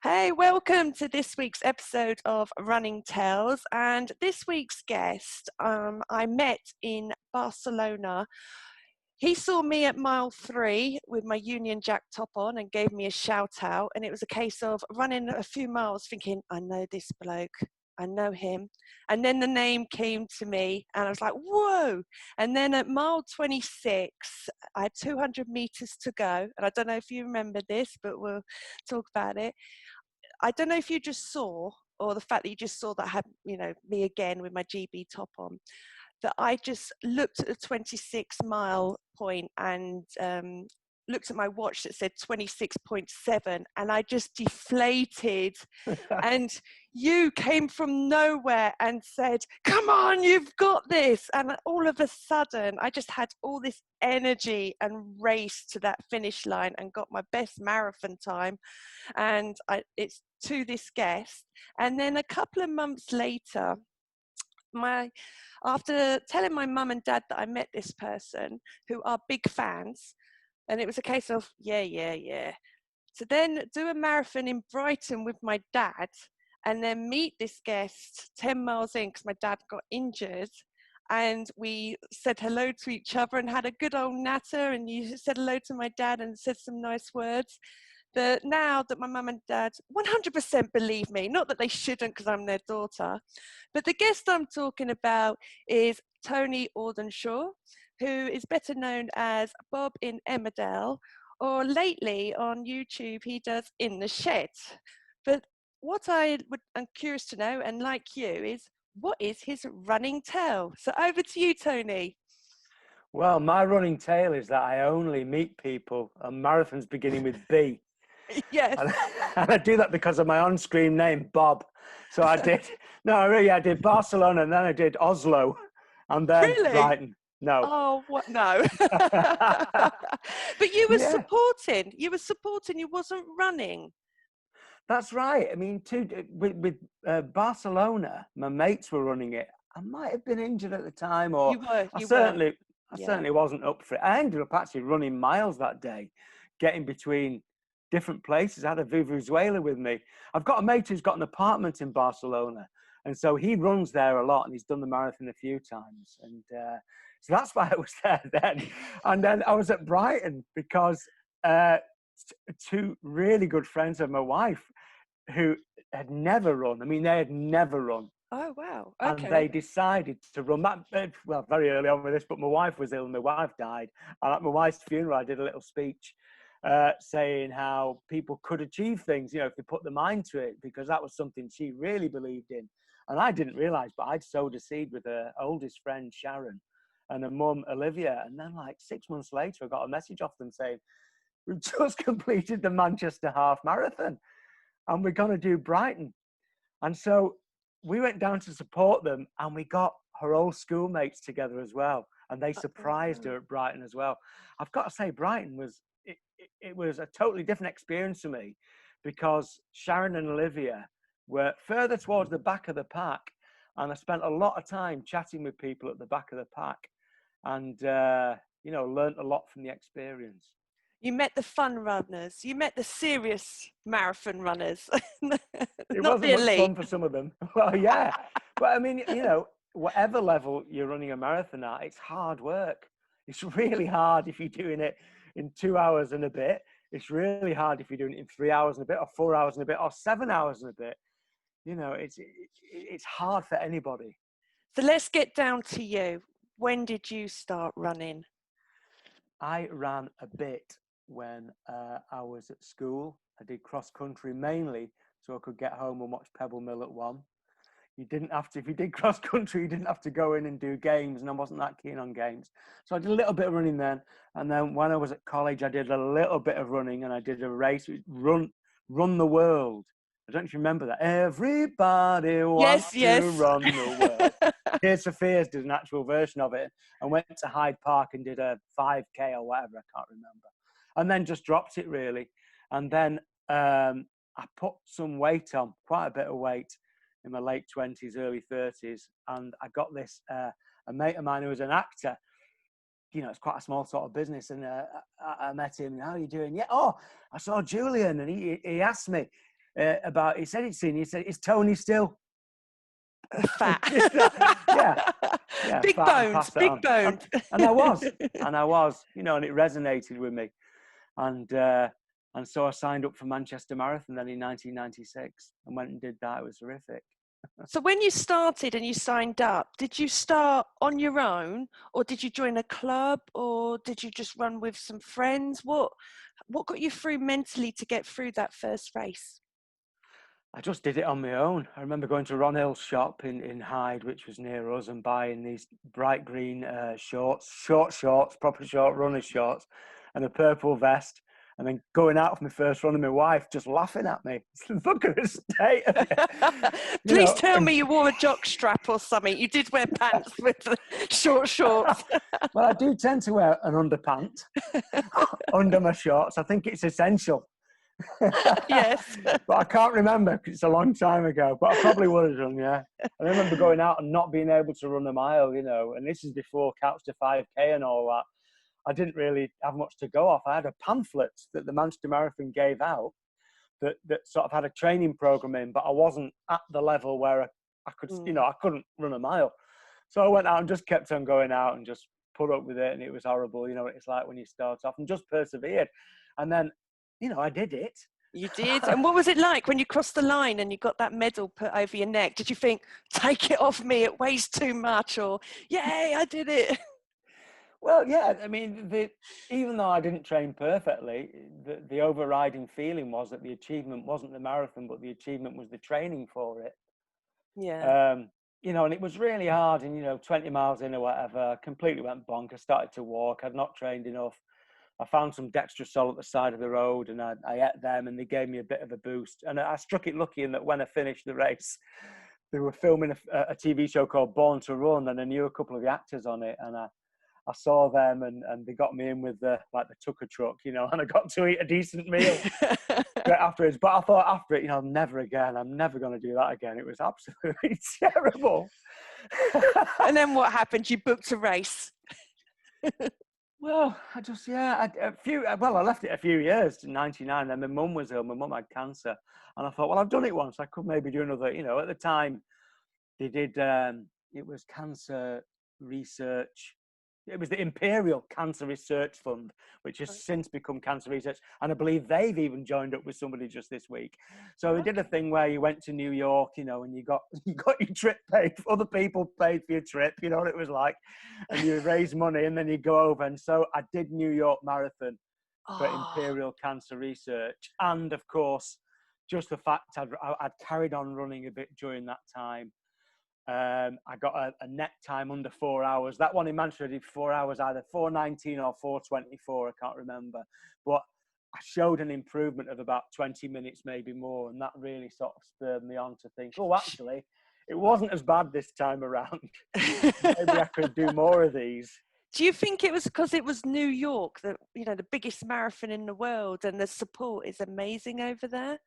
Hey, welcome to this week's episode of Running Tales. And this week's guest, I met in Barcelona. He saw me at mile 3 with my Union Jack top on and gave me a shout out. And it was a case of running a few miles thinking, I know this bloke, I know him. And then the name came to me and I was like, whoa. And then at mile 26, I had 200 meters to go. And I don't know if you remember this, but we'll talk about it. I don't know if you just saw, or the fact that you just saw that I had, me again with my GB top on, that I just looked at the 26-mile point and looked at my watch that said 26.7, and I just deflated. And you came from nowhere and said, come on, you've got this. And all of a sudden, I just had all this energy and raced to that finish line and got my best marathon time. And it's to this guest. And then a couple of months later, after telling my mum and dad that I met this person who are big fans, and it was a case of, yeah. So then do a marathon in Brighton with my dad and then meet this guest 10 miles in because my dad got injured. And we said hello to each other and had a good old natter. And you said hello to my dad and said some nice words. That now that my mum and dad 100% believe me, not that they shouldn't because I'm their daughter, but the guest I'm talking about is Tony Audenshaw, who is better known as Bob in Emmerdale, or lately on YouTube he does In the Shed. But what I'm curious to know, and like you, is what is his running tale? So over to you, Tony. Well, my running tale is that I only meet people on marathons beginning with B. Yes. And I do that because of my on-screen name, Bob. So I did Barcelona, and then I did Oslo, and then Really? Brighton. No. Oh, what? No. But you were Yeah, supporting. You were supporting. You wasn't running. that's right. I mean, with Barcelona, my mates were running it. I might have been injured at the time, or You were. I You were. certainly wasn't up for it. I ended up actually running miles that day, getting between different places. I had a Vuvuzuela with me. I've got a mate who's got an apartment in Barcelona, and so he runs there a lot, and he's done the marathon a few times. And so that's why I was there then. And then I was at Brighton because two really good friends of my wife who had never run. I mean, they had never run. Oh, wow. And Okay. they decided to run that, well, very early on with this, but my wife was ill and my wife died. And at my wife's funeral, I did a little speech saying how people could achieve things, if they put their mind to it, because that was something she really believed in. And I didn't realize, but I'd sowed a seed with her oldest friend, Sharon, and her mum, Olivia. And then like 6 months later, I got a message off them saying, we've just completed the Manchester Half Marathon and we're going to do Brighton. And so we went down to support them, and we got her old schoolmates together as well. And they surprised her at Brighton as well. I've got to say, Brighton it was a totally different experience for me, because Sharon and Olivia were further towards the back of the pack. And I spent a lot of time chatting with people at the back of the pack and, learned a lot from the experience. You met the fun runners. You met the serious marathon runners. It Not wasn't the much elite. fun for some of them. Well, yeah. But I mean, whatever level you're running a marathon at, it's hard work. It's really hard if you're doing it in 2 hours and a bit. It's really hard if you're doing it in 3 hours and a bit, or 4 hours and a bit, or 7 hours and a bit. It's hard for anybody. So let's get down to you. When did you start running? I ran a bit when I was at school. I did cross country mainly so I could get home and watch Pebble Mill at 1. You didn't have to, if you did cross country, you didn't have to go in and do games, and I wasn't that keen on games. So I did a little bit of running then. And then when I was at college, I did a little bit of running, and I did a race, Run the World. I don't know if you remember that. Everybody wants to run the world. Tears for Fears did an actual version of it, and went to Hyde Park and did a 5K or whatever, I can't remember. And then just dropped it really. And then I put some weight on, quite a bit of weight, in my late 20s, early 30s. And I got this, a mate of mine who was an actor. It's quite a small sort of business. And I met him. How are you doing? Yeah. Oh, I saw Julian. And he asked me, about, he said he'd seen you. He said, "Is Tony still?" Fat. yeah, Big fat and bones, pass it big on. boned. And I was, and it resonated with me. And so I signed up for Manchester Marathon then in 1996 and went and did that. It was horrific. So when you started and you signed up, did you start on your own, or did you join a club, or did you just run with some friends? What got you through mentally to get through that first race? I just did it on my own. I remember going to Ron Hill's shop in Hyde, which was near us, and buying these bright green short shorts, proper short runner shorts, and a purple vest. And then going out for my first run, and my wife just laughing at me. Look at the state of you. Please tell me you wore a jock strap or something. You did wear pants with the short shorts. Well, I do tend to wear an underpant under my shorts. I think it's essential. Yes. But I can't remember because it's a long time ago. But I probably would have done, yeah. I remember going out and not being able to run a mile, and this is before Couch to 5K and all that. I didn't really have much to go off. I had a pamphlet that the Manchester Marathon gave out that sort of had a training program in, but I wasn't at the level where I could, I couldn't run a mile. So I went out and just kept on going out and just put up with it. And it was horrible. It's like when you start off, and just persevered. And then, I did it. You did. And what was it like when you crossed the line and you got that medal put over your neck? Did you think, take it off me, it weighs too much, or yay, I did it? Well, yeah, I mean, even though I didn't train perfectly, the overriding feeling was that the achievement wasn't the marathon, but the achievement was the training for it. Yeah. And it was really hard. And, 20 miles in or whatever, I completely went bonk. I started to walk. I'd not trained enough. I found some dextrosol at the side of the road, and I ate them, and they gave me a bit of a boost. And I struck it lucky in that when I finished the race, they were filming a TV show called Born to Run, and I knew a couple of the actors on it, and I saw them, and they got me in with the Tucker truck, and I got to eat a decent meal afterwards. But I thought after it, never again. I'm never going to do that again. It was absolutely terrible. And then what happened? You booked a race. Well, I left it a few years to 99. Then my mum was ill. My mum had cancer. And I thought, well, I've done it once. I could maybe do another, at the time they did, it was cancer research. It was the Imperial Cancer Research Fund, which has since become Cancer Research. And I believe they've even joined up with somebody just this week. So they did a thing where you went to New York, and you got your trip paid. Other people paid for your trip, you know what it was like. And you raise money and then you go over. And so I did New York Marathon for Imperial Cancer Research. And of course, just the fact I'd carried on running a bit during that time. I got a net time under 4 hours. That one in Manchester I did 4 hours, either 4:19 or 4:24. I can't remember, but I showed an improvement of about 20 minutes, maybe more, and that really sort of spurred me on to think, oh, actually, it wasn't as bad this time around. Maybe I could do more of these. Do you think it was because it was New York, the biggest marathon in the world, and the support is amazing over there?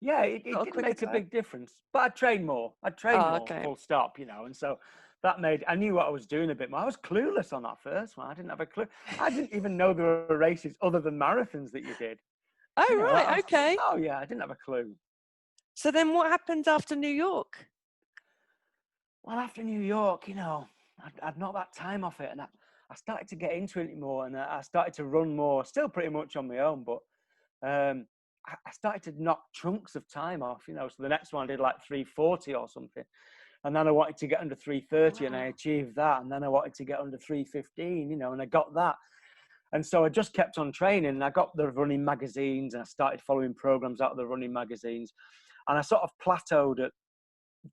Yeah, it did make a big difference. But I trained more. Full stop, and so that I knew what I was doing a bit more. I was clueless on that first one. I didn't have a clue. I didn't even know there were races other than marathons that you did. Oh, right, okay. Oh, yeah, I didn't have a clue. So then what happened after New York? Well, after New York, I'd knocked that time off it, and I started to get into it more, and I started to run more, still pretty much on my own, but I started to knock chunks of time off, so the next one I did like 3:40 or something. And then I wanted to get under 3:30 and I achieved that. And then I wanted to get under 3:15, and I got that. And so I just kept on training, and I got the running magazines, and I started following programs out of the running magazines. And I sort of plateaued at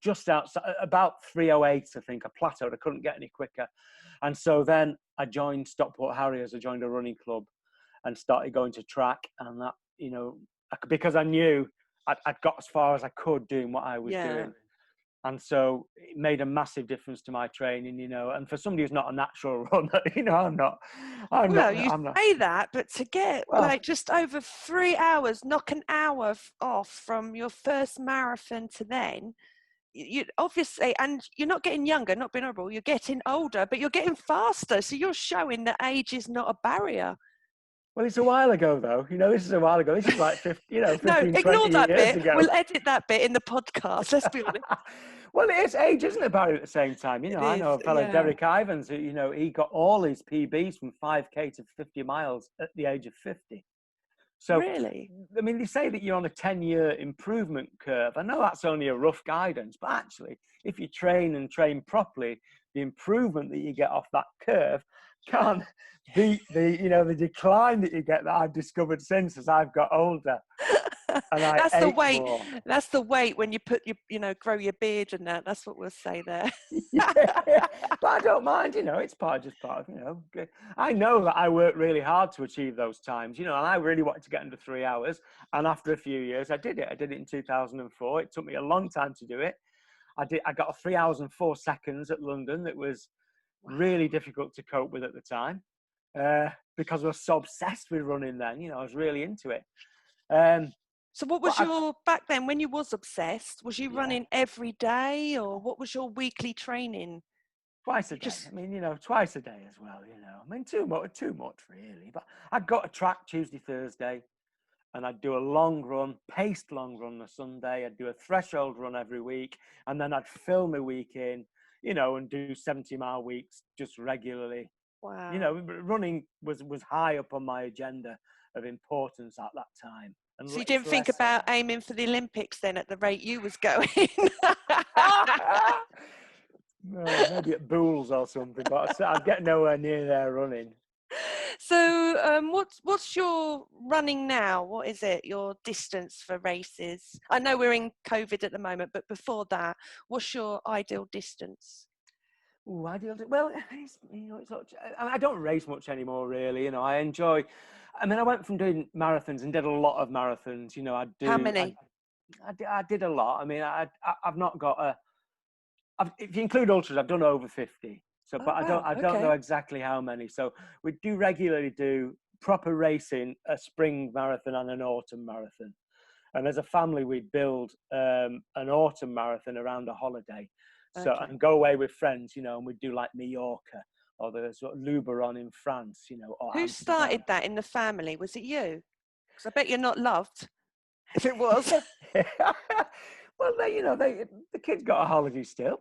just outside, about 3:08, I think. I plateaued, I couldn't get any quicker. And so then I joined Stockport Harriers. I joined a running club and started going to track, and that, because I knew I'd got as far as I could doing what I was doing. And so it made a massive difference to my training, and for somebody who's not a natural runner, I'm not. You say that, but to get just over 3 hours, knock an hour off from your first marathon to then, you obviously, and you're not getting younger, not being horrible, you're getting older, but you're getting faster. So you're showing that age is not a barrier. Well, it's a while ago, though. This is a while ago. This is like 50, No, 15, ignore 20 that years bit. ago. We'll edit that bit in the podcast. Let's be honest. Well, it is age, isn't it, Barry, at the same time? It I is, know a fellow, yeah. Derek Ivans, who, he got all his PBs from 5K to 50 miles at the age of 50. So, Really? I mean, they say that you're on a 10-year improvement curve. I know that's only a rough guidance, but actually, if you train and train properly, the improvement that you get off that curve can't beat the decline that you get that I've discovered since as I've got older. And I That's the ate weight. more. That's the weight when you put your, grow your beard and that. That's what we'll say there. Yeah, but I don't mind, it's just part of, I know that I worked really hard to achieve those times, and I really wanted to get under 3 hours. And after a few years, I did it. I did it in 2004. It took me a long time to do it. I got a 3 hours and 4 seconds at London. That was really difficult to cope with at the time because I was so obsessed with running then, I was really into it. So what was back then when you was obsessed, was you running every day, or what was your weekly training? Twice a day. I mean, twice a day as well, I mean, too much really. But I'd go to track Tuesday, Thursday, and I'd do a long run, paced long run on a Sunday. I'd do a threshold run every week, and then I'd fill my week in, and do 70-mile weeks just regularly. Wow. Running was high up on my agenda of importance at that time. And so you didn't think about aiming for the Olympics then at the rate you was going? No, maybe at Bools or something, but I'd get nowhere near there running. So what's your running now? What is it, your distance for races? I know we're in COVID at the moment, but before that, what's your ideal distance? Oh, ideal. Well, I don't race much anymore, really. I enjoy. I mean, I went from doing marathons and did a lot of marathons. How many? I did a lot. I mean, I've not got if you include ultras, I've done over 50. So, but I don't know exactly how many. So we do regularly do proper racing, a spring marathon and an autumn marathon. And as a family, we build an autumn marathon around a holiday. So and go away with friends, and we'd do like Mallorca or the sort of Luberon in France, or Who Amsterdam. started that in the family? Was it you? Because I bet you're not loved. If it was. Well, the kids got a holiday still.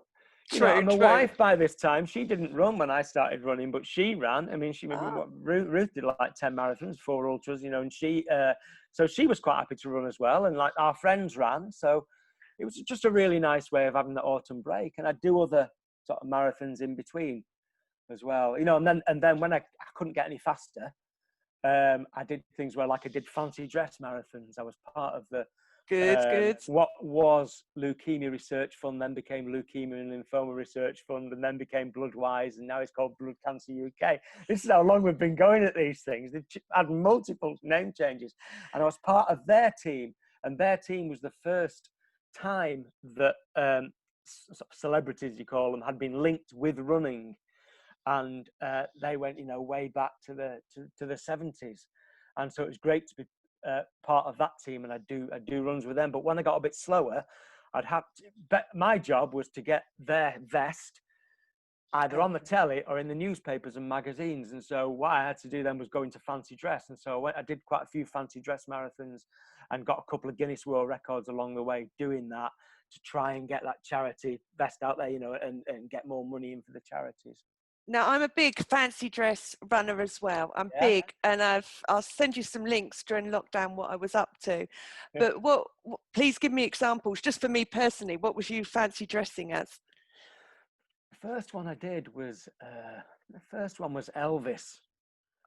True. My wife by this time, she didn't run when I started running, but she ran. I mean, Ruth did like 10 marathons, 4 ultras, and so she was quite happy to run as well. And like our friends ran, so it was just a really nice way of having the autumn break. And I'd do other sort of marathons in between as well, and then when I couldn't get any faster, I did things where, like, I did fancy dress marathons. I was part of the good. What was Leukemia Research Fund, then became Leukemia and Lymphoma Research Fund, and then became Bloodwise, and now it's called Blood Cancer UK. This is how long we've been going at these things. They've had multiple name changes, and I was part of their team, and their team was the first time that celebrities, you call them, had been linked with running, and they went, way back to the 70s, and so it was great to be part of that team, and I do runs with them. But when I got a bit slower, my job was to get their vest either on the telly or in the newspapers and magazines. And so what I had to do then was go into fancy dress. And so I did quite a few fancy dress marathons and got a couple of Guinness World Records along the way doing that to try and get that charity vest out there, and get more money in for the charities. Now, I'm a big fancy dress runner as well. I'm big, and I'll send you some links during lockdown what I was up to. Yeah. But please give me examples, just for me personally. What was you fancy dressing as? The first one I did was Elvis.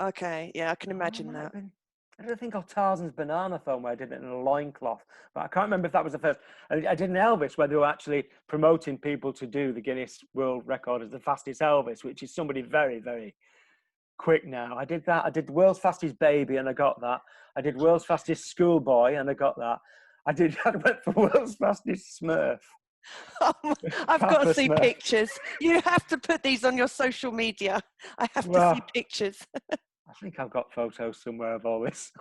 Okay, yeah, I can imagine that. I don't think of Tarzan's Banana Phone where I did it in a loincloth, but I can't remember if that was the first. I did an Elvis where they were actually promoting people to do the Guinness World Record as the fastest Elvis, which is somebody very, very quick now. I did that. I did World's Fastest Baby and I got that. I did World's Fastest Schoolboy and I got that. I went for World's Fastest Smurf. I've got to see pictures. You have to put these on your social media. I have to see pictures. I think I've got photos somewhere of all this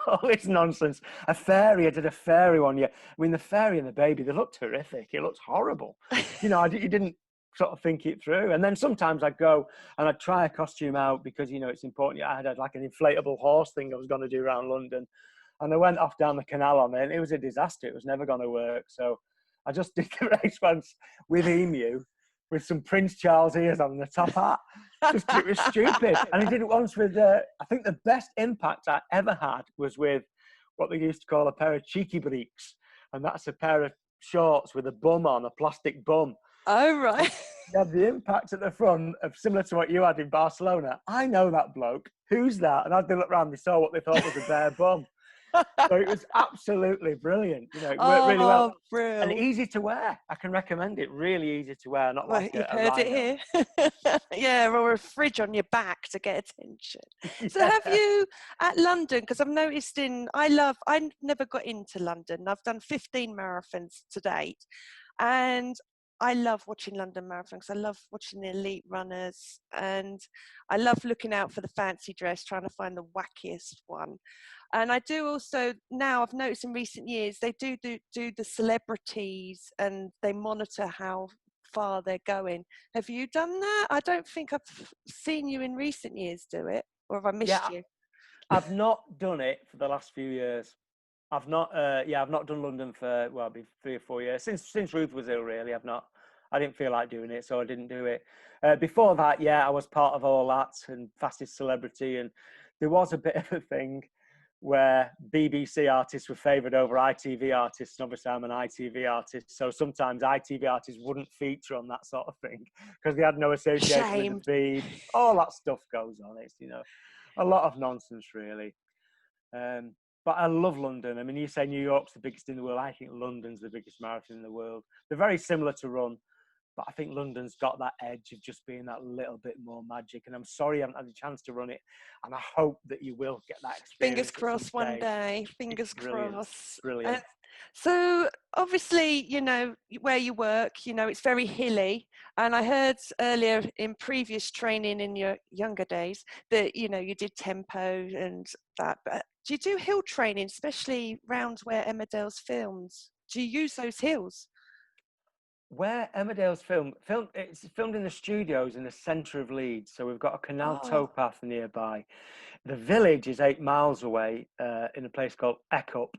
nonsense. I did a fairy one. Yeah, I mean, the fairy and the baby, they looked horrific. It looked horrible. You didn't sort of think it through. And then sometimes I'd go and I'd try a costume out because, you know, it's important. I had like an inflatable horse thing I was going to do around London. And I went off down the canal on it, and it was a disaster. It was never going to work. So I just did the race once with Emu, with some Prince Charles ears on the top hat. Just, it was stupid. And I did it once with, I think the best impact I ever had was with what they used to call a pair of cheeky breeks. And that's a pair of shorts with a bum on, a plastic bum. Oh, right. You had the impact at the front of similar to what you had in Barcelona. I know that bloke. Who's that? And as they looked around, they saw what they thought was a bare bum. So it was absolutely brilliant. You know, it worked really well. Brilliant. And easy to wear. I can recommend it. Really easy to wear. Not like you've a heard rhino. it here. Yeah, or a fridge on your back to get attention. Yeah. So have you, at London, because I've noticed I never got into London. I've done 15 marathons to date. And I love watching London marathons. I love watching the elite runners, and I love looking out for the fancy dress, trying to find the wackiest one. And I do also, now I've noticed in recent years, they do the celebrities, and they monitor how far they're going. Have you done that? I don't think I've seen you in recent years do it, or have I missed you? I've not done it for the last few years. I've not done London for, well, it'll be 3 or 4 years. Since Ruth was ill, really, I didn't feel like doing it, so I didn't do it. Before that, I was part of all that and Fastest Celebrity, and there was a bit of a thing where BBC artists were favoured over ITV artists, and obviously I'm an ITV artist, so sometimes ITV artists wouldn't feature on that sort of thing because they had no association with the feed. All that stuff goes on. It's, you know, a lot of nonsense, really. But I love London. I mean, you say New York's the biggest in the world. I think London's the biggest marathon in the world. They're very similar to run, but I think London's got that edge of just being that little bit more magic. And I'm sorry I haven't had a chance to run it. And I hope that you will get that experience. Fingers crossed one day. Fingers crossed. Brilliant. So obviously, you know, where you work, you know, it's very hilly. And I heard earlier in previous training in your younger days that, you know, you did tempo and that. But do you do hill training, especially round where Emmerdale's filmed? Do you use those hills? Where Emmerdale's it's filmed in the studios in the centre of Leeds. So we've got a canal towpath nearby. The village is 8 miles away in a place called Eckup.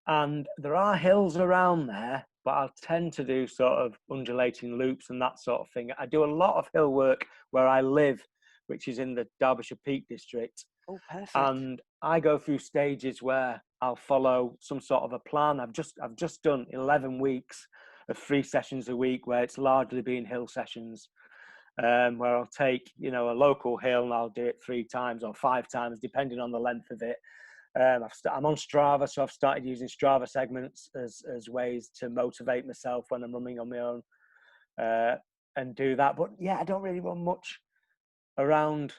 And there are hills around there, but I'll tend to do sort of undulating loops and that sort of thing. I do a lot of hill work where I live, which is in the Derbyshire Peak District. Oh, perfect. And I go through stages where I'll follow some sort of a plan. I've just done 11 weeks of 3 sessions a week where it's largely been hill sessions, where I'll take, you know, a local hill and I'll do it 3 times or 5 times, depending on the length of it. I'm on Strava, so I've started using Strava segments as ways to motivate myself when I'm running on my own and do that. But I don't really run much around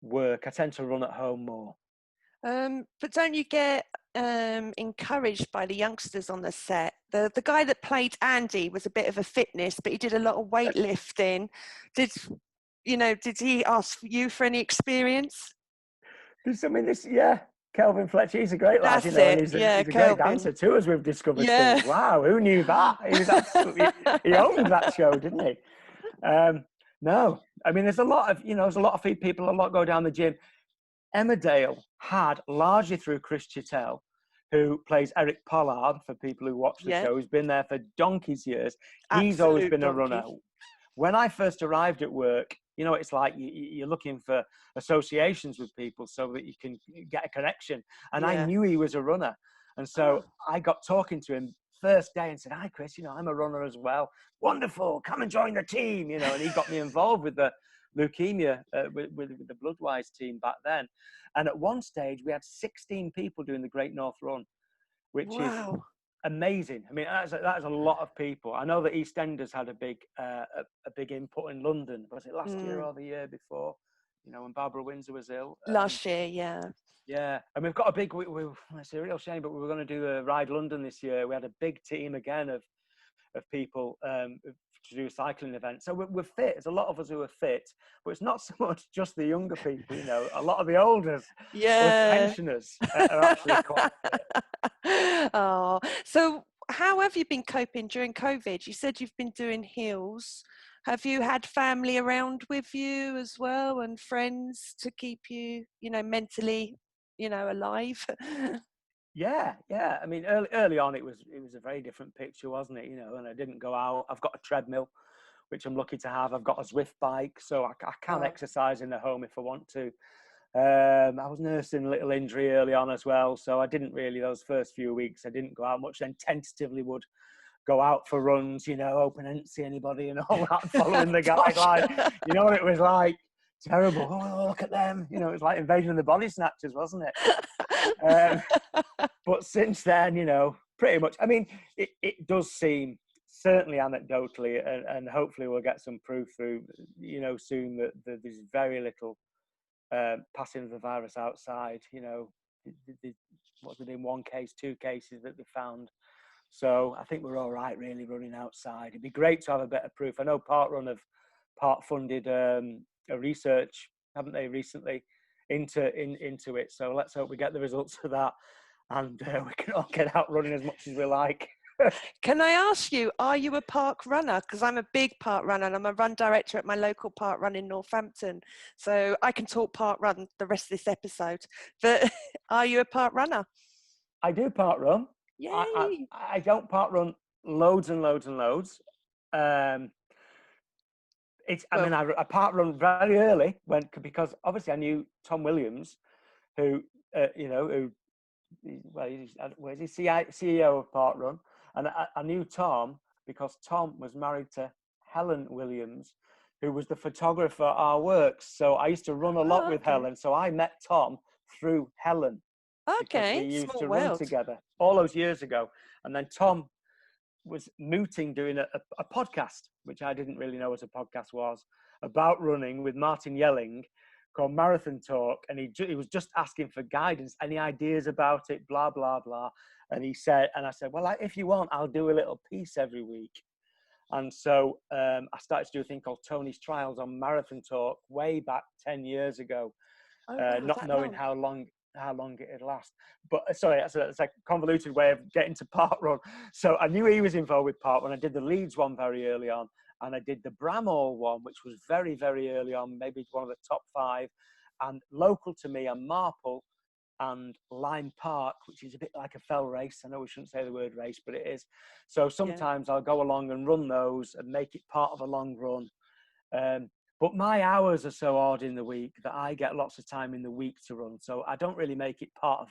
work. I tend to run at home more. But don't you get encouraged by the youngsters on the set? The guy that played Andy was a bit of a fitness, but he did a lot of weightlifting. Did he ask you for any experience? Kelvin Fletcher, he's a great lad, you know, and he's a great dancer too, as we've discovered. Since. Wow, who knew that? He was absolutely, he owned that show, didn't he? No, I mean, there's a lot of people, a lot go down the gym. Emmerdale had, largely through Chris Chittell, who plays Eric Pollard, for people who watch the show, who's been there for donkey's years. He's always been a runner. When I first arrived at work, you know, it's like you're looking for associations with people so that you can get a connection. And I knew he was a runner. And so I got talking to him first day and said, "Hi, Chris, you know, I'm a runner as well." "Wonderful, come and join the team," you know, and he got me involved with the leukemia, with the Bloodwise team back then. And at one stage, we had 16 people doing the Great North Run, which is amazing. I mean, that is a lot of people. I know that EastEnders had a big input in London. Was it last year or the year before? You know, when Barbara Windsor was ill. Last year, yeah. And we've got a big. It's a real shame, but we were going to do a Ride London this year. We had a big team again of people to do a cycling event. So we're fit. There's a lot of us who are fit, but it's not so much just the younger people. You know, a lot of the olders, pensioners are actually quite fit. So how have you been coping during COVID? You said you've been doing hills. Have you had family around with you as well, and friends to keep you, mentally, alive? Yeah, yeah. I mean, early on, it was a very different picture, wasn't it? And I didn't go out. I've got a treadmill, which I'm lucky to have. I've got a Zwift bike, so I can Oh, exercise in the home if I want to. I was nursing a little injury early on as well, so I didn't really, those first few weeks, I didn't go out much. Then tentatively would go out for runs, hoping I didn't see anybody and all that, following the gosh. guideline. You know what it was like? Terrible. Oh, look at them. It was like Invasion of the Body Snatchers, wasn't it? But since then, pretty much, I mean, it does seem, certainly anecdotally, and hopefully we'll get some proof through, soon, that there's very little passing of the virus outside. What's it, in one case, 2 cases that they found. So I think we're all right, really, running outside. It'd be great to have a bit of proof. I know Partrun have part-funded a research, haven't they, recently, into it. So let's hope we get the results of that, and we can all get out running as much as we like. Can I ask you, are you a park runner? Because I'm a big park runner and I'm a run director at my local park run in Northampton. So I can talk park run the rest of this episode. But are you a park runner? I do Partrun. Yay! I don't Partrun loads and loads and loads. I Partrun very early because obviously I knew Tom Williams, who he's CEO of Partrun, and I knew Tom because Tom was married to Helen Williams, who was the photographer at our works. So I used to run a lot with Helen. So I met Tom through Helen because we used small to world. run together all those years ago. And then Tom was mooting doing a podcast, which I didn't really know what a podcast was, about running with Martin Yelling, called Marathon Talk, and he was just asking for guidance, any ideas about it, blah blah blah. And I said, well, if you want, I'll do a little piece every week. And so I started to do a thing called Tony's Trials on Marathon Talk way back 10 years ago, not knowing how long it'd last. But sorry, it's a convoluted way of getting to Partrun. So I knew he was involved with Partrun. I did the Leeds one very early on, and I did the Bramall one, which was very, very early on, maybe one of the top 5. And local to me are Marple and Lyme Park, which is a bit like a fell race. I know we shouldn't say the word race, but it is. So sometimes I'll go along and run those and make it part of a long run. But my hours are so odd in the week that I get lots of time in the week to run. So I don't really make it part of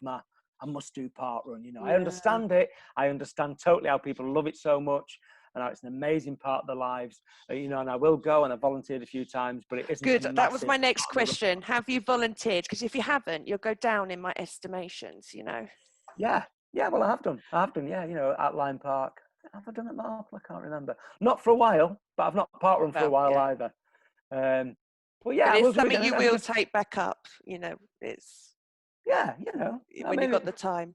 I must do Partrun. I understand it. I understand totally how people love it so much, and how it's an amazing part of their lives. And I will go, and I volunteered a few times, but it isn't. Good. That was my next question. Have you volunteered? Because if you haven't, you'll go down in my estimations, Yeah. Well, I have done. Yeah, at Lyme Park. Have I done it at Marple? I can't remember. Not for a while, but I've not Partrun for a while either. But yeah, but it's something you will take back up. It's when you've got the time.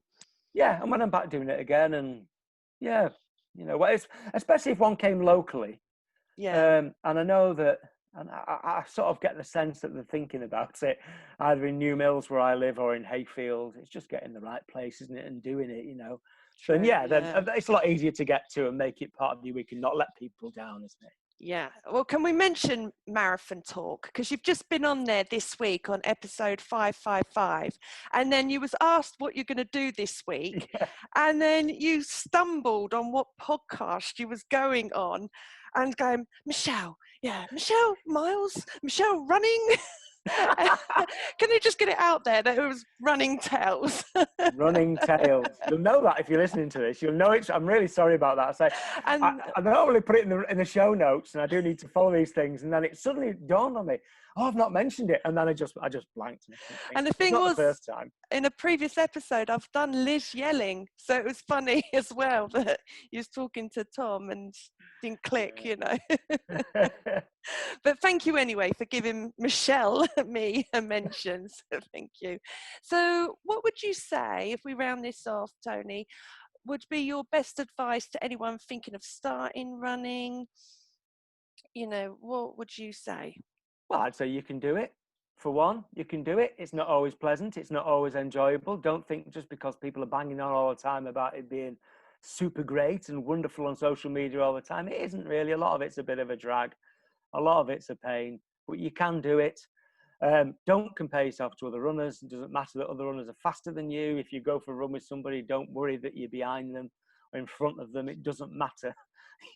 Yeah, and when I'm back doing it again, and it's especially if one came locally. Yeah. And I know that, and I sort of get the sense that they're thinking about it, either in New Mills where I live or in Hayfield. It's just getting the right place, isn't it, and doing it. True, then it's a lot easier to get to and make it part of your week and not let people down, isn't it? Yeah. Well, can we mention Marathon Talk? Because you've just been on there this week on episode 555. And then you was asked what you're going to do this week. Yeah. And then you stumbled on what podcast you was going on and going, Michelle Miles, Michelle running. Can you just get it out there that it was Running Tales? Running Tales. You'll know that if you're listening to this. You'll know it. I'm really sorry about that. I normally put it in the show notes, and I do need to follow these things. And then it suddenly dawned on me, I've not mentioned it, and then I just blanked. And the thing was, the first time. In a previous episode, I've done Liz yelling, so it was funny as well that you was talking to Tom and didn't click, But thank you anyway for giving Michelle me a mention. So thank you. So what would you say, if we round this off, Tony, would be your best advice to anyone thinking of starting running? What would you say? Well, I'd say you can do it. For one, you can do it. It's not always pleasant. It's not always enjoyable. Don't think just because people are banging on all the time about it being super great and wonderful on social media all the time. It isn't really. A lot of it's a bit of a drag. A lot of it's a pain, but you can do it. Don't compare yourself to other runners. It doesn't matter that other runners are faster than you. If you go for a run with somebody, don't worry that you're behind them or in front of them. It doesn't matter.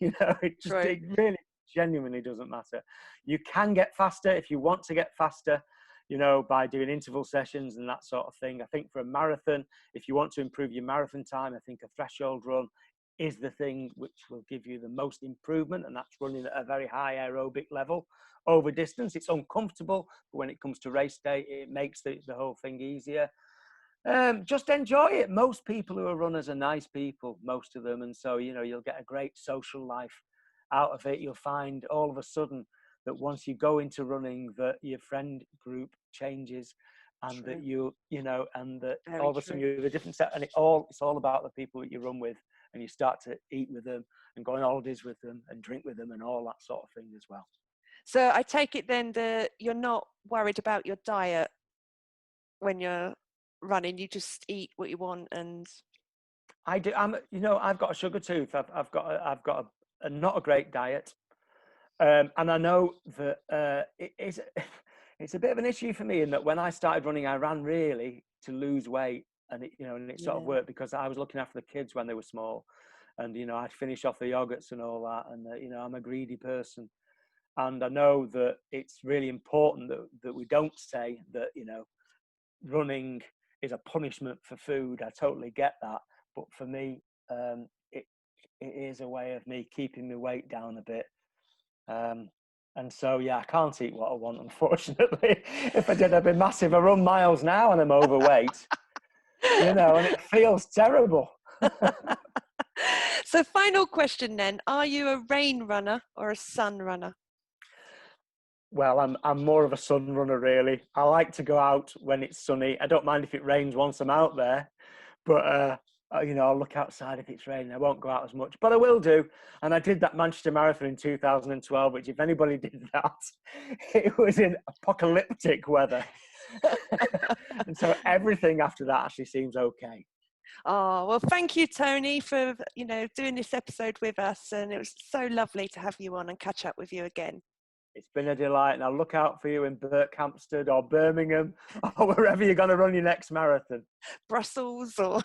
True. It really genuinely doesn't matter. You can get faster if you want to get faster, by doing interval sessions and that sort of thing. I think for a marathon, if you want to improve your marathon time, I think a threshold run is the thing which will give you the most improvement, and that's running at a very high aerobic level over distance. It's uncomfortable, but when it comes to race day, it makes the whole thing easier. Just enjoy it. Most people who are runners are nice people, most of them, and so you'll get a great social life out of it. You'll find all of a sudden that once you go into running, that your friend group changes, and True. that and that Very all of a sudden true. you're a different set, and it's all about the people that you run with, and you start to eat with them and go on holidays with them and drink with them and all that sort of thing as well. So I take it then that you're not worried about your diet when you're running. You just eat what you want, and I do. I've got a sugar tooth. I've got a not a great diet, and I know that it's a bit of an issue for me in that when I started running, I ran really to lose weight, and it sort of yeah, worked because I was looking after the kids when they were small, and I'd finish off the yogurts and all that, and I'm a greedy person, and I know that it's really important that we don't say that running is a punishment for food. I totally get that, but for me, it is a way of me keeping my weight down a bit. And so, yeah, I can't eat what I want, unfortunately. If I did, I'd be massive. I run miles now and I'm overweight, and it feels terrible. So final question then, are you a rain runner or a sun runner? Well, I'm more of a sun runner, really. I like to go out when it's sunny. I don't mind if it rains once I'm out there, but I'll look outside if it's raining. I won't go out as much, but I will do. And I did that Manchester Marathon in 2012, which if anybody did that, it was in apocalyptic weather. And so everything after that actually seems okay. Oh, well, thank you, Tony, for, doing this episode with us. And it was so lovely to have you on and catch up with you again. It's been a delight, and I'll look out for you in Berkhamsted or Birmingham or wherever you're going to run your next marathon. Brussels or